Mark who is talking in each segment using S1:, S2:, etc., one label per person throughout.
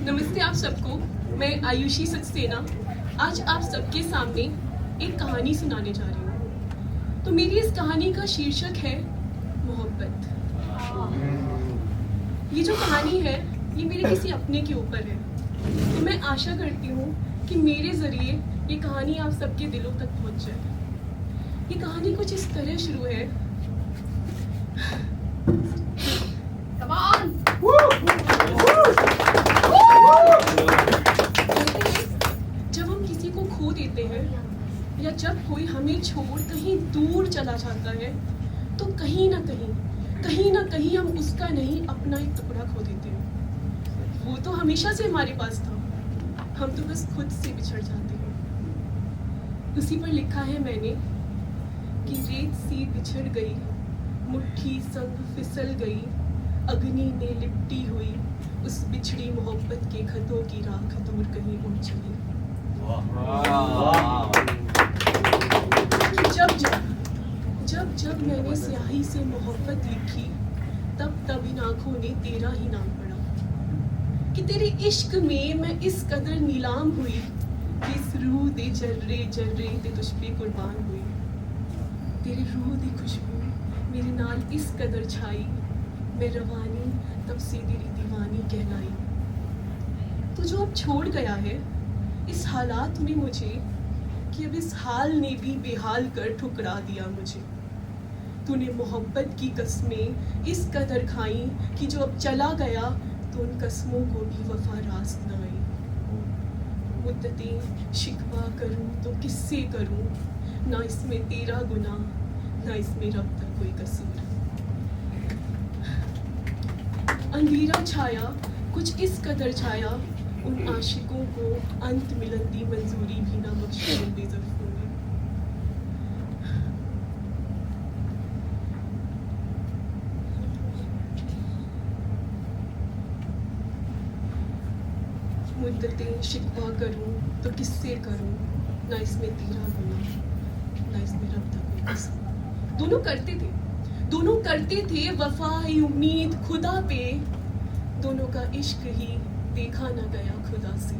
S1: नमस्ते आप सबको। मैं आयुषी सक्सेना आज आप सबके सामने एक कहानी सुनाने जा रही हूँ। तो मेरी इस कहानी का शीर्षक है मोहब्बत। ये जो कहानी है ये मेरे किसी अपने के ऊपर है। तो मैं आशा करती हूँ कि मेरे ज़रिए ये कहानी आप सबके दिलों तक पहुँच जाए। ये कहानी कुछ इस तरह शुरू है। जब हम किसी को खो देते हैं या जब कोई हमें छोड़ कहीं दूर चला जाता है तो कहीं ना कहीं हम उसका नहीं अपना एक टुकड़ा खो देते हैं। वो तो हमेशा से हमारे पास था, हम तो बस खुद से बिछड़ जाते हैं। उसी पर लिखा है मैंने कि रेत सी बिछड़ गई, मुट्ठी संग फिसल गई, अग्नि में लिपटी हुई उस बिछड़ी मोहब्बत के खतों की राख दूर कहीं उड़ चली। जब मैंने स्याही से मोहब्बत लिखी तब इन आंखों ने तेरा ही नाम पढ़ा कि तेरे इश्क में मैं इस कदर नीलाम हुई कि इस रूह दे जर्रे ते तुझ पे कुर्बान हुई। तेरी रूह दी खुशबू मेरे नाल इस कदर छाई, मैं रवानी तब से तेरी दीवानी कहलाई। तू जो अब छोड़ गया है इस हालात में मुझे कि अब इस हाल ने भी बेहाल कर ठुकरा दिया मुझे। तूने मोहब्बत की कस्में इस कदर खाई कि जो अब चला गया तो उन कस्मों को भी वफा रास न आई। मुद्दतें शिकवा करूं तो किससे करूं, ना इसमें तेरा गुनाह ना इसमें रब तक कोई कसूर। अंधेरा छाया कुछ इस कदर छाया, उन आशिकों को अंत मिलन दी मंजूरी भी ना बख्शे बेज़ुल्फों ने। मुद्दतें शिकवा करूं तो किससे करूं, ना इसमें तेरा गुनाह ना इसमें रब तक कोई कसूर। दोनों करते थे वफा उम्मीद खुदा पे, दोनों का इश्क ही देखा न गया खुदा से।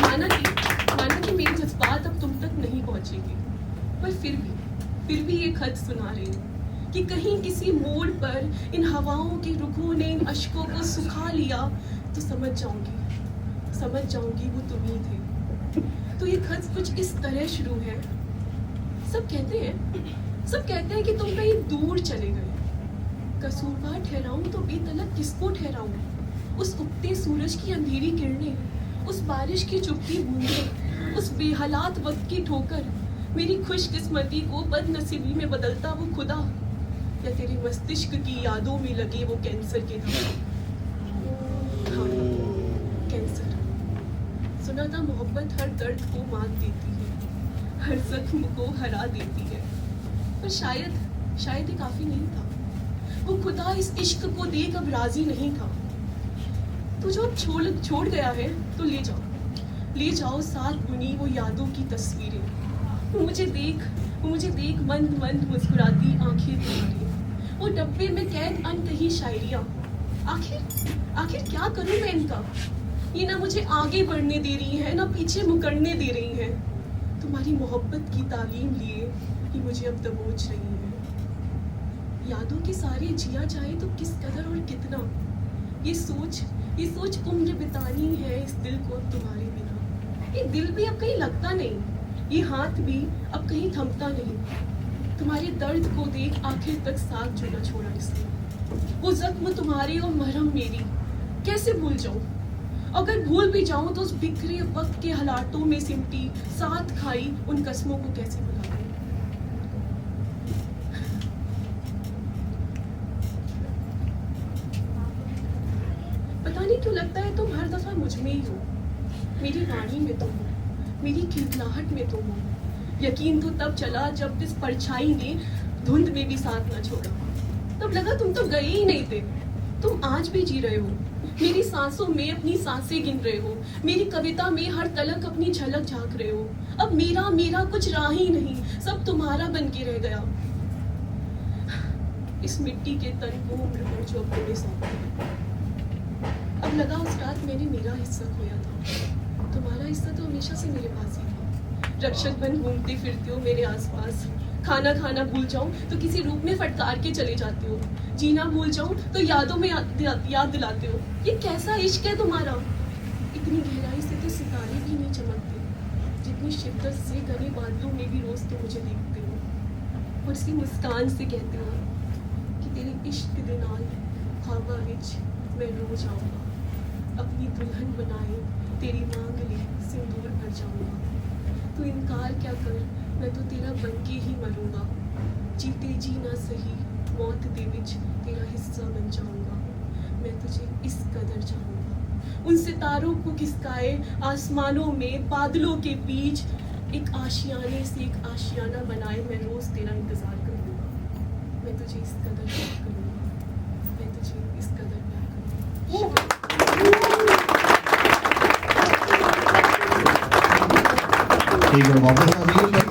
S1: माना कि मेरे जज्बात अब तुम तक नहीं पहुंचेंगे, पर फिर भी ये खत सुना रही हूँ कि कहीं किसी मोड़ पर इन हवाओं के रुखों ने इन अश्कों को सुखा लिया तो समझ जाऊंगी वो तुम ही थे। तो ये खत कुछ इस तरह शुरू है। सब कहते हैं कि तुम कहीं दूर चले गए। कसूरवार ठहराऊं तो बेतलब किसको ठहराऊं? उस उगते सूरज की अंधेरी किरणें, उस बारिश की चुपती बूंदें, उस बेहालात वक्त की ठोकर, मेरी खुशकिस्मती को बदनसीबी में बदलता वो खुदा, या तेरे मस्तिष्क की यादों में लगे वो कैंसर के दम। हाँ, कैंसर। सुना था मोहब्बत हर दर्द को मात देती है, हर जख्म को हरा देती है, पर शायद ये काफी नहीं था। वो खुदा इस इश्क को देख अब राजी नहीं था। तो जो अब छोड़ गया है तो ले जाओ साथ बुनी वो यादों की तस्वीरें। वो मुझे देख मंद मुस्कुराती आंखें तुम्हारी, वो डब्बे में कैद अनकही शायरियां। आखिर क्या करूं मैं इनका? ये ना मुझे आगे बढ़ने दे रही है ना पीछे मुकरने दे रही है। तुम्हारी मोहब्बत की तालीम लिए ही मुझे अब दबोच रही है। यादों के सारे जिया जाए तो किस कदर और कितना, ये सोच उम्र बितानी है इस दिल को अब तुम्हारे बिना। ये दिल भी अब कहीं लगता नहीं, ये हाथ भी अब कहीं थमता नहीं। तुम्हारे दर्द को देख आखिर तक साथ जो न छोड़ा इसने। वो जख्म तुम्हारे और मरहम मेरी कैसे भूल जाऊं? अगर भूल भी जाऊं तो उस बिखरे वक्त के हालातों में सिमटी साथ खाई उन कस्मों को कैसे भुला दूं? पता नहीं क्यों लगता है तुम हर दफा मुझ में ही हो। मेरी वाणी में तुम हो, मेरी खिलखिलाहट में तुम हो। यकीन तो तब चला जब इस परछाई ने धुंध में भी साथ ना छोड़ा। तब लगा तुम तो गए ही नहीं थे। तुम आज भी जी रहे हो, मेरी सांसों में अपनी सांसें गिन रहे हो, मेरी कविता में हर तलक अपनी झलक झांक रहे हो। अब मेरा कुछ राह ही नहीं, सब तुम्हारा बन के रह गया। इस मिट्टी के तन को उम्र भर जो अपने सौंपे, लगा उस रात मैंने मेरा हिस्सा खोया था। तुम्हारा हिस्सा तो हमेशा से मेरे पास ही था। रक्षक बन घूमते फिरते हो मेरे आसपास। खाना खाना भूल जाऊं तो किसी रूप में फटकार के चले जाते हो। जीना भूल जाऊं तो यादों में याद दिलाते हो। ये कैसा इश्क है तुम्हारा? इतनी गहराई से तो सितारे भी नहीं चमकते जितनी शिद्दत से घने बादलों में भी रोज तो मुझे देखते हो और उसकी मुस्कान से कहते हो कि तेरे इश्क दे नाल ख्वाबा विच मैं रोज आऊंगा, अपनी दुल्हन बनाए तेरी मांग ले सिंदूर भर जाऊंगा। तू इनकार क्या कर, मैं तो तेरा बन के ही मरूंगा। जीते जी ना सही मौत दे विच तेरा हिस्सा बन जाऊंगा। मैं तुझे इस कदर चाहूंगा, उन सितारों को खिसकाए आसमानों में बादलों के बीच एक आशियाने से एक आशियाना बनाए मैं रोज तेरा इंतजार करूंगा। मैं तुझे इस कदर प्यार करूंगा, मैं तुझे इस कदर प्यार करूंगा।
S2: ठीक है, वापस आ जाइए।